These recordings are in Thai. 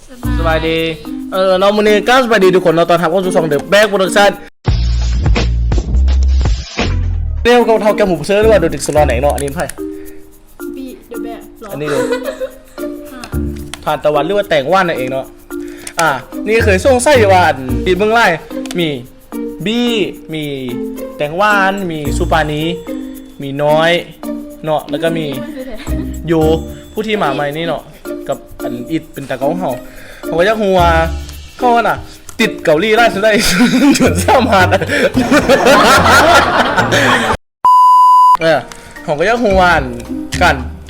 สบายดีเราวันนี้ก็สบายดีทุกคนเราตอนทำก็สู่ช่องเดอะแบ็กโปรดักชั่นเรียกเขาเท่าแกหมูเซอร์หรือว่าโดดิกสโลไหนเนาะอันนี้ไพ่บีเดอะแบ็กอันนี้เลยทานตะวันหรือว่าแต่งว่านนั่นเองเนาะนี่เคยส่งไส้ว่าปีเบื้องไล่มีบี้มีแต่งว่านมีซูปานีมีน้อยเนาะแล้วก็มีโยผู้ที่มาใหม่นี่เนาะกับอันอิดเป็นตะก้องเขาก็ยักหัวเขาน่ะติดเกาหลีได้สุดได้จนสามารถผมก็ยักหัว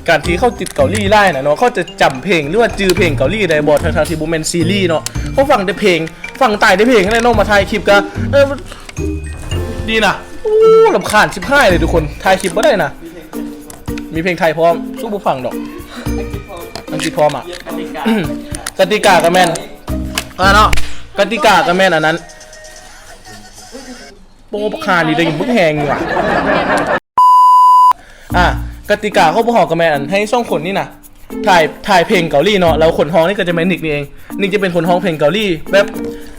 การที่เขาติดเกาหลีได้นะเนาะเขาจะจำเพลงหรือว่าจือเพลงเกาหลีได้บอทางที่บูเมนซีรีส์เนาะเขาฟังแต่เพลงฟังตายได้เพลงอะไรน้องมาถ่ายคลิปก็ดีนะลำคาญ15เลยทุกคนถ่ายคลิปก็ได้นะมีเพลงไทยพร้อมสู้บุฟังดอกอังกฤษพร้อมอ่ะกติกากับแมนเนาะกติกากับแมนอันนั้นโป๊ะคาดีได้ยินมึงแหงอยู่กติกาเขาบอกกับแมนอันให้ส่งคนนี่นะถ่ายเพลงเกาหลีเนาะแล้วคนฮ้องนี่ก็จะเป็นนิกนี่เองนิกจะเป็นคนฮ้องเพลงเกาหลีแบบ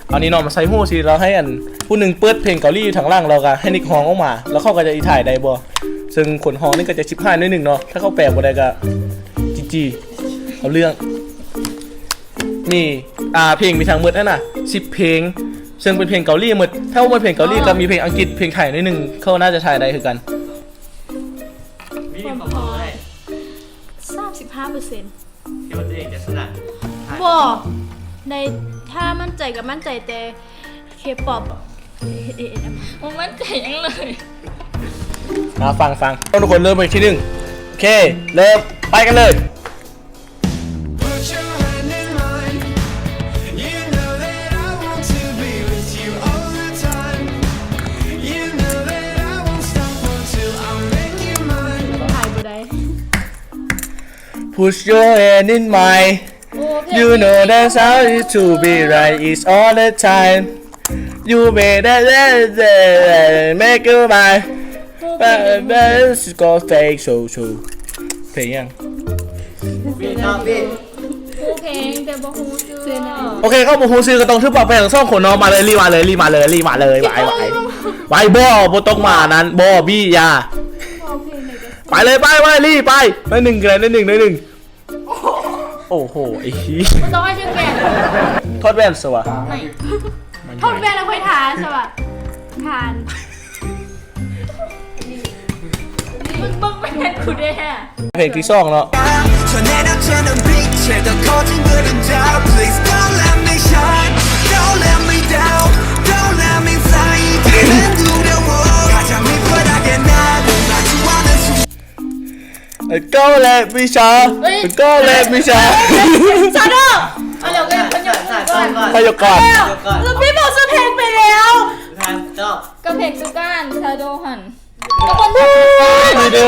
เอานี้เนาะมาใส่หูสิเราให้อันผู้หนึ่งเปิดเพลงเกาหลีทางล่างเราก็ให้นิกฮ้องออกมาแล้วเขาก็จะถ่ายได้บ่ซึ่งคนฮ้องนี่ก็จะ15นิดนึงเนาะถ้าเขาแปลบ่ได้ก็จีเอาเรื่องมีเพลงมีทางหมดนั่นน่ะ10เพลงซึ่งเป็นเพลงเกาหลีหมดถ้าว่าเพลงเกาหลีก็มีเพลงอังกฤษเพลงไทยนิดนึงเขาน่าจะถ่ายได้คือกันมีความพอได้35%ที่ว่าตัวเองจะชนะบ่ในถ้ามั่นใจกับมั่นใจแต่เคป๊อปมันมั่นใจยังเลยฟังทุกคนเริ่มไปที่หนึ่งโอเคเริ่มไปกันเลยPush your hand in mine. You know that's how it to be right. It's all the time. You made that make you mine. But it's go fake so true. เพลงยังเพลงแต่บอกฮู้ชื่อโอเคเข้ามาฮู้ชื่อก็ต้องทึบปากไปทั้งสองคนเนาะมาเลยรีบมาเลยไปบ่ต้องมานั้นบ่บี้ยาไปเลยไปรีบไปหนึ่งโอ้โหไอ้ชี้ต้องให้ชื่อแกทอดแว่นสวะทอดแว่นแล้วค่อยทานสวะทานมึงเป็นกูได้เพลงที่สองเนาะก็เลยมิชาซาโดเอาเดี๋ยวกันพยก่อนแล้วพี่บอกซื้อเพลงไปแล้วก็เพลงสุการชาโดหันมีเรื่อ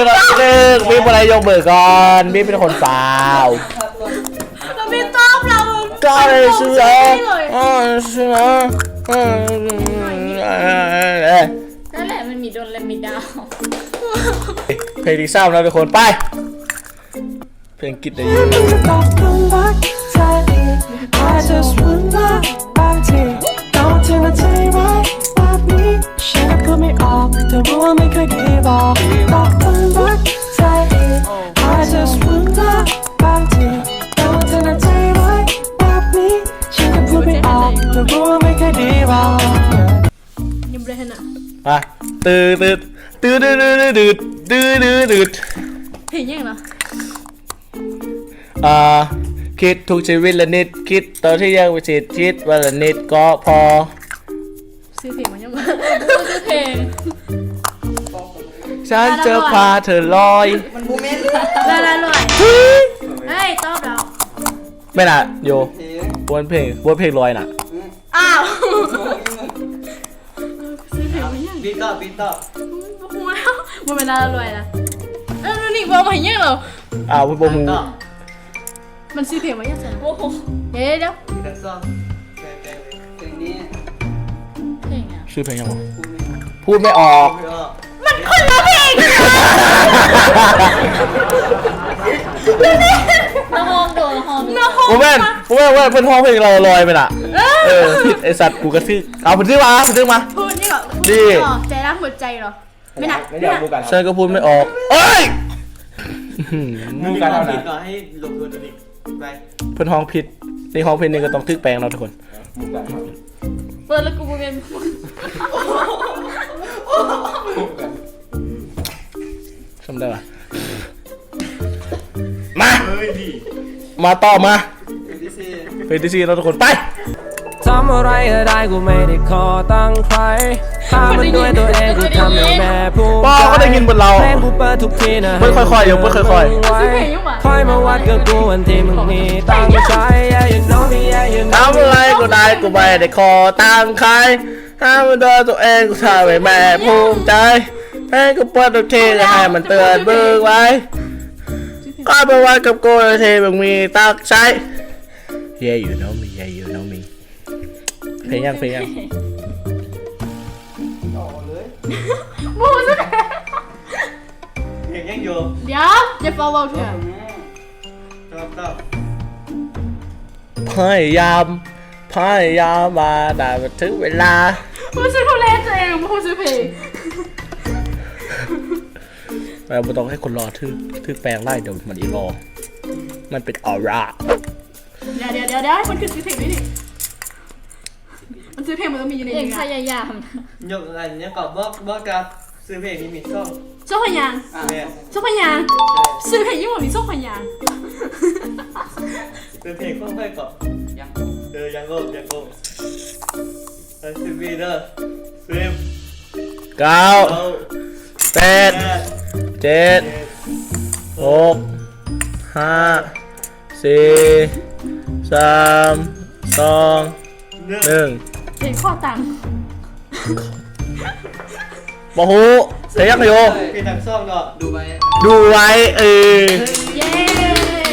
งมีอะไรยกเบิกก่อนมีเป็นคนสาวแล้วพี่ต้อมเราก็เลยซื้อนั่นแหละมันมีโดนและมีดาวเพลงที่สามแล้วทุกคนไปเพลงกิจได้ยินตื่นเพลงยังเหรอคิดทุกชีวิตละนิดคิดตอนที่ยังไม่เสร็จคิดวันละนิดก็พอซื้อเพลงมันยังไงซื้อเพลงฉันจะพาเธอลอยมันบูเมนละลอยเฮ้ยต้อมเราไม่น่ะโยวนเพลงลอยน่ะอ้าวปีต่อพูดแล้วมันเป็นละลอยนะนี่บอกมาอย่างเหรอพูดบอกมูมันซื้อเพลงมาอย่างไรโอ้โหเดี๋ยวชื่อเพลงยังไงพูดไม่ออกมันคนละเพลง แล้วห้องโดนห้อง น้องห้อง ผมแม่นเพื่อนห้องเพลงเราลอยไปล่ะผิดไอสัตว์กูกระทืบเอาผมซื้อมาพูดนี่เหรอ ดี ใจรักหัวใจเหรอไม่หนัก ไม่อยากพูดกัน ฉันก็พูดไม่ออกเอ้ย มึงการทำผิดก่อนให้ลงตัวตัวนี้ไป เพื่อนห้องผิดในห้องเพลงนี้ก็ต้องทึกแปลงเราทุกคน เปิดแล้วกูเป็น ทำได้ปะมา เฮ้ยดี มาต่อมา เป็นที่สี่ เป็นที่สี่เราทุกคนไป ทำอะไรก็ได้กูไม่ได้ขอตั้งใครทำมันด้วยตัวเองกูทำให้แม่ภูมิ ป้อก็ได้ยินบนเรา เพลงกูเปิดทุกทีนะ เปิดค่อยๆอยู่เปิดค่อย คอยมาวัดกับกูวันที่มึงมีตั้งใจ Yeah you know me yeah you know ทำอะไรก็ได้กูไม่ได้ขอตังค์ใครทำมันด้วยตัวเองกูทำให้แม่ภูมิใจให้กูเปิดทุกทีจะให้มันเตือนมึงไว้ก็ไปวัดกับกูวันที่มึงมีตั้งใจ Yeah you know me yeah you know me เพลงยัง มูส เพียงยังอยู่ เดี๋ยวอย่าเฝ้าเบาเถอะ ต่อ พยายามมาแต่ถึงเวลา มูซื้อเขาเล่นตัวเองมูซื้อเพลง เราไม่ต้องให้คนรอทึกแปลงไล่เดี๋ยวมันอีรอมันเป็นออร่า เดี๋ยวมันคือซื้อเพลงนี่มันซื้อเพลงมันต้องมีอยู่ใน เอง นี้ พยายาม ยกอันนี้ก่อนบอกกับซื้อเพลงนี้มีช่อง ช่องพยาง แม่ ช่องพยางซื้อเพลงยี่ห้อมีช่องพยาง ซื้อเพลงค่อยๆก่อนยังยังโง่ซื้อวีเดอร์ซื้อ เก้า เอา แปดเจ็ดหกห้าสี่สามสองหนึ่ง เพลงข้อตัง บอฮูเสียงโย พี่ทางซ่องก็ดูไป ดูไว้เย้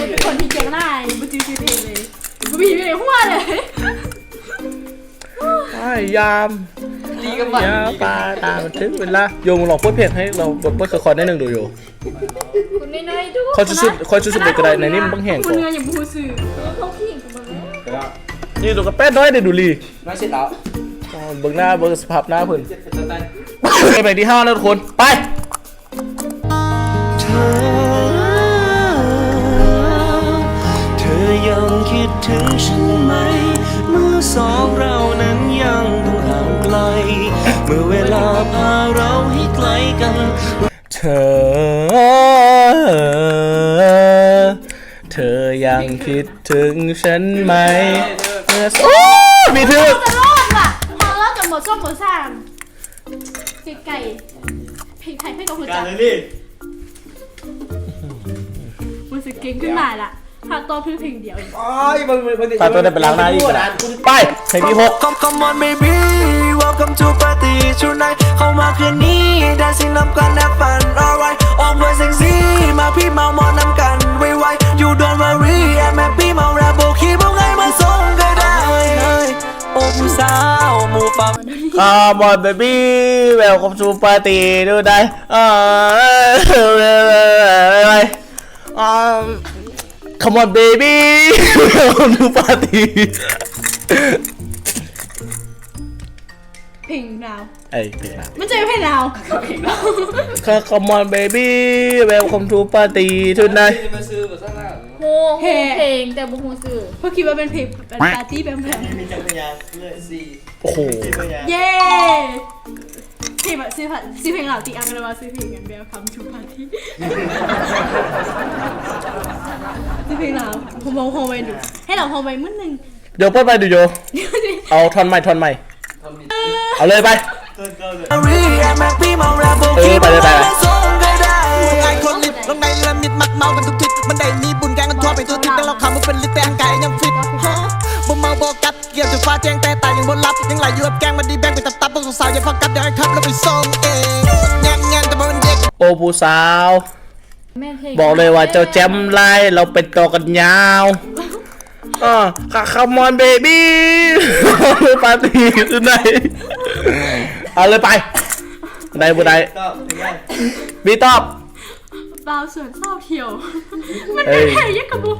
เป็นคนที่เก่งได้บูจือซื้อเพลงเลยบูบีเพลงหัวเลย พยายามอย่าปาตามถึงเวลาโยมลองเปิดเพลงให้เราเปิดคอร์ดได้หนึ่งดูโย คุณน้อยๆดู คอยชุดเด็กก็ได้ในนี้มันต้องแห้ง คุ ก่ ณ อน เงินอย่างบูซื้อ เขาขี้กูมาแล้ว นี่ตัวกระแป้นน้อยเดี๋ยวดูลี ไม่เสร็จแล้ว เบิ่งหน้าเบิ่งสภาพหน้าเพิ่น เจ็ดเป็นตัน ไปที่5แล้วทุกคนไป เธอยังคิดถึงฉันไหมเมื่อสองเรานั้นยังต้องห่างไกลเมื่อเวลาพาเราให้ไกลกัน เธอยังคิดถึงฉันไหมเมื่อโอ้มีทึก จะรอดว่ะพอแล้วจะหมดส้มหมดซ่ามไก่เพลงไทยเพลงกับหัว กา ใจ รเลยนี่ มันสึกเก่งขึ้นมาละหากตัวเพียงเดียว ตาตัวได้ไปล้างหน้าอีกแล้วไปเพลงที่6 Come on baby welcome to party tonight เข้ามาคืนนี้ dancing นำกัน have fun alright ออกมาเซ็กซี่มาพี่เมามอนำกันไวๆ you don't worry I'm happy เมาแรปโบคีบอกไงมาส่งก็ได้โอ้ผู้สาวหมู่ฟัง Come on baby welcome to party ดูได้Come on baby welcome to party เพลงดาว เอ้ยเพลงอะไร มันจะเป็นเพลงดาว Come on baby welcome to party tonight โหเพลงแต่บุหูสื่อ เพราะคิดว่าเป็นเพลงเป็นปาร์ตี้แบบ มีจักรยานเลยสี่ โอ้โห จักรยาน เย้เพลงแบบซื้อเพลงเหล่าตีอังกันมาซื้อเพลงกันแบบคำชูปาร์ตี้ซื้อเพลงเหล่าผมมองโฮมไปดูให้เราโฮมไปมื้อนึง เดี๋ยวเปิดไปดูโยเอาท่อนใหม่เอาเลยไป ต้นก็เลย ไปเลย ไอ้คนลิบลงในเรือมิดมักเมากันทุกทิศมันได้มีบุญแกงกันทั่วไปทั่วทิศแต่เราคำมันเป็นลิบแต่งกายยังฟิตบ่เมาบ่กัดเกี่ยวจะฟ้าแจ้งแต่ตายยังบนรับยังไหลอยู่กับแกงมันดีแบงไปตับพวกสาวอย่าฟังกับเดี๋ยวให้ขับแล้วไปส่งเองแง่แต่มันเด็ก โอผู้สาว แม่เพลง บอกเลยว่าเจ้าแจมไล่เราเป็นตัวกันยาวCome on baby ปาร์ตี้คือไหนเอาเลยไปได้บุได้ ก็ถึงยัง บีตอบ บ่าวสวนเศร้าเที่ยว มัน เฮ้ ไม่ ย ใช่ยักษ์กระบุ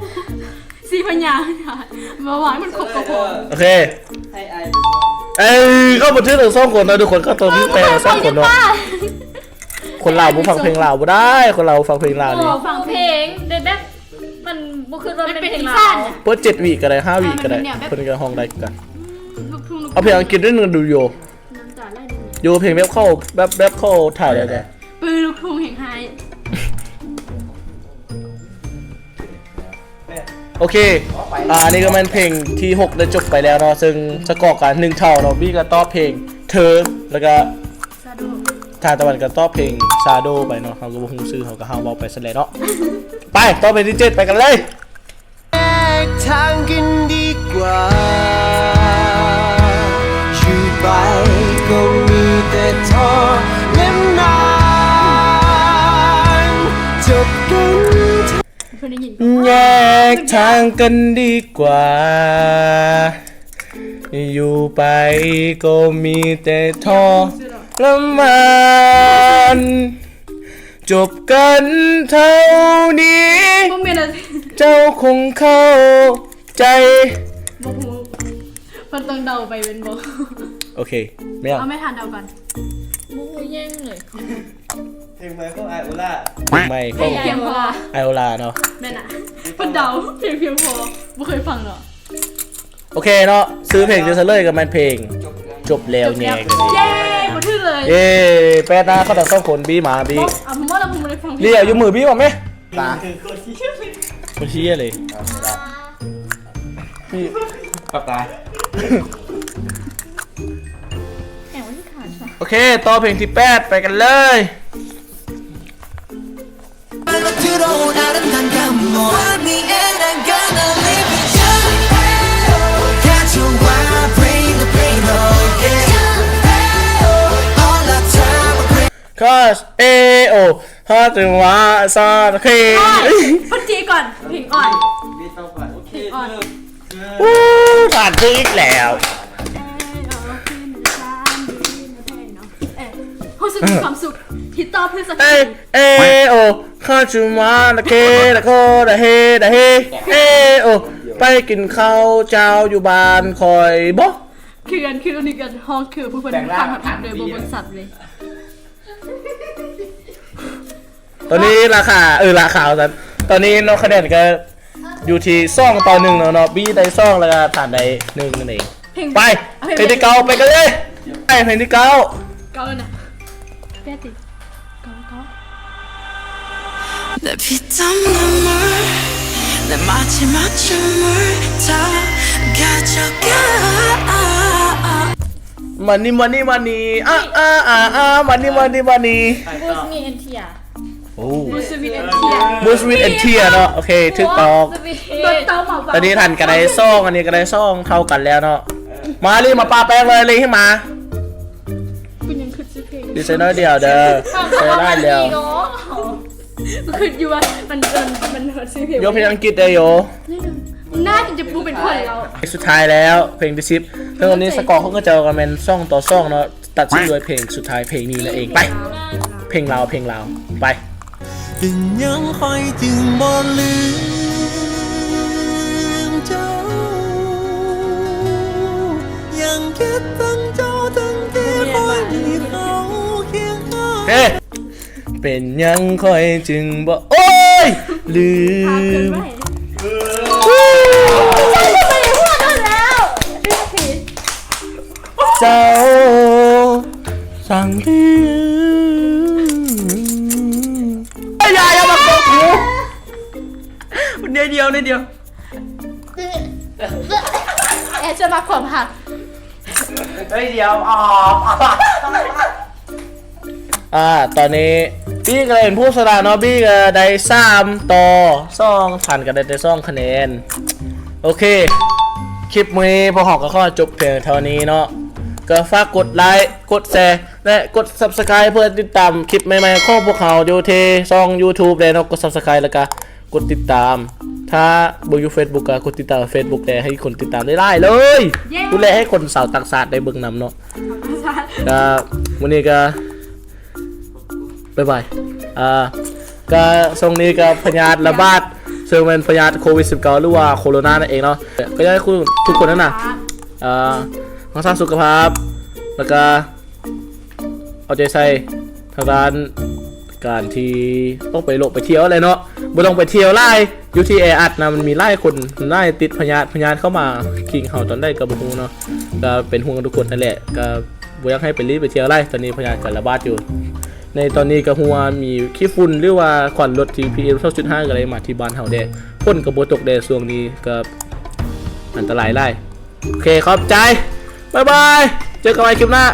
สีพญาค่ะมาหวานมันครบกระพง โอเค ให้ไอ เอ้ยเข้าบันทึกถึง2คนเนาะทุกคนเข้าตัวพี่แปล2คนเนาะคนลาวบ่ฟังเพลงลาวบ่ได้คนลาวฟังเพลงลาวนี่ ฟังเพลงเด็ดแบบมันบุคือว่าเป็นเพลงลา สั้ วน เปิด7วีก็ได้5วีก็ได้เพิ่นก็ห้องได้กัน ลูกทุ่งลูก เอาเพลงอังกฤษด้วยนึงดูโย น้ำตาไหลดึง โยเพลงแบบเข้าแบบเข้าถ่ายได้ไง ปืนลูกทุ่งแห่งไฮ โอเคนี่ก็มันเพลงที่6ได้จบไปแล้วเนาะซึ่งสกอร์กัน1เท่าเนาะบี้ก็ตอบเพลงเธอแล้วก็ ซาโด ทานตะวันก็ตอบเพลงซาโดไปเนาะเขาก็บ่ฮู้ชื่อเขาก็เฮาเว้าไปซะแล้วเนาะไปต่อไปที่7ไปกันเลย ทางกันดีกว่าอยู่ไปก็มีแต่ทอน้ำนานจบกัน เพื่อนได้ยิน แยกทางกันดีกว่า อยู่ไปก็มีแต่ทอละมันจบกันเท่านี้ พวกเมียน่ะ เจ้าคงเข้าใจ บอกหูมันต้องเดาไปเป็นบอก โอเคไม่เอา เอาไม่ทันเดากัน มูแย่งเลย เพลงไมเคิลไอโอล่า ไม่ก็ เพียงพอ ไอโอลาเนาะ แม่น่ะมันเดาเพียงพอไม่เคยฟังหรอก โอเคเนาะซื้อเพลงจะเลยกับมันเพลงจบแล้วเนี่ย เย้มาถึงเลย เย้แปดนะเขาตัดสองคนบี้หมาบี้ เอาผมว่าเราผมไม่ได้ฟัง เรียกอยู่มือบี้ป่ะไหมตา คือคนที่ คนชี้เลยพี่ ปับตา แอบว่าที่ขาดค่ะ โอเคต่อเพลงที่8ไปกันเลย 말로 들어온 아름다운 감동 With me and I'm gonna live with you 가져와 bring the pain oh yeah All the time I bring คอสเอโอฮาตึงวาซาเค พัดจีก่อนเพลงอ่อน บีต้องผ่านโอเค อ่อน วู้ผ่านเพลงอีกแล้ว รู้สึกมีความสุขที่ตอบเพื่อสัก เอเอโอคาจูมาตะเคตะโคตะเฮตะเฮเอโอไปกินข้าวเจ้าอยู่บ้านคอยบ่ คือกันคือนี่กันห้องคือผู้คนฟังผ่านโดยบริษัทเลย ตอนนี้ราคาราคาสันตอนนี้น้องคะแนนก็อยู่ที่2-1เนาะบี้ได้2แล้วก็ฐานได้1นั่นเองไปเพลงที่9ไปกันเลยไปเพลงที่9 เก้าเลยนะแป๊ติเก้า 내 피땀 눈물 내 마지막 춤을 다 가져가 มันนี่มันนี่มันนี่มันนี่มันนี่มันนี่ บูสมีเอ็นทีอา โอ้ บูสวิตเอ็นเทีย บูสวิตเอ็นเทียเนาะโอเคทึกตอก โดนเต้าหมา ตอนนี้ทันกันได้ซ่องอันนี้ก็ได้ซ่องเท่ากันแล้วเนาะมารีมาปาแป้งเลยให้มา คุณยังคิดซื้อเพลง ดีไซเนอร์เดียวเด้อใช้ได้แล้ว คืออยู่ว่ามันเหินซื้อเพลง ยกเพลงอังกฤษได้โย น่าจะดูเป็นคนเรา สุดท้ายแล้วเพลงที่10แล้ววันนี้สกอร์เขาก็จะกันเป็นซ่องต่อซ่องเนาะตัดสินด้วยเพลงสุดท้ายเพลงนี้นั่นเองไปเพลงลาวไป เป็นยังคอยจึงบ่ลืมเจ้ายังคิดถึงเจ้าทั้งที่คอยมีเขาเคียงข้าง เฮ้เป็นยังคอยจึงบ่โอ้ยลืม เจ้าสั่งลืมอย่ามาโกงกูเดียว แอร์จะมาความหัก เฮ้ยเดี๋ยวออก ตอนนี้บี้ก็เป็นผู้สดาเนาะบี้ก็ได้3ต่อ2ผ่านก็ได้2คะแนนโอเคคลิปนี้พอหอกก็ขอจบเพียงเท่านี้เนาะก็ฝากกดไลค์กดแชร์และกด Subscribe เพื่อติดตามคลิปใหม่ๆของพวกเขาอยู่ที่ช่อง YouTube เลยเนาะกด Subscribe แล้วก็กดติดตาม ถ้าบอยู่ Facebook ก็กดติดตาม Facebook แต่ให้คนติดตามได้เลยดูแลให้คนสาวต่างชาติได้เบิ่งนำเนาะก็วันนี้ก็บ๊ายบาย ก็ช่วงนี้ก็พยาธิระบาดซึ่งเป็นพยาธิโควิด -19 หรือว่าโคโรนานั่นเองเนาะก็อยากให้คุณทุกคนนั่นน่ะรักษาสุขภาพแล้วก็เอาใจใส่ทางด้านการที่ต้องไปโลกไปเที่ยวอะไรเนาะบ่ต้องไปเที่ยวไล่อยู่ที่แออัดนะมันมีไล่คนไล่ติดพยาธิเข้ามาขิงเห่าตอนได้ก็บ่ฮู้เนาะก็เป็นห่วงทุกคนนั่นแหละก็บ่อยากให้ไปรีบไปเที่ยวไล่ตอนนี้พยาธิการระบาดอยู่ในตอนนี้ก็ฮู้ว่ามีขี้ฝุ่นหรือว่าควันรถที่ PM 2.5ก็เลยมาที่บ้านเฮาแด้ฝนก็บ่ตกแดดช่วงนี้ก็อันตรายไล่โอเคขอบใจบ๊ายบายเจอกันใหม่คลิปหน้า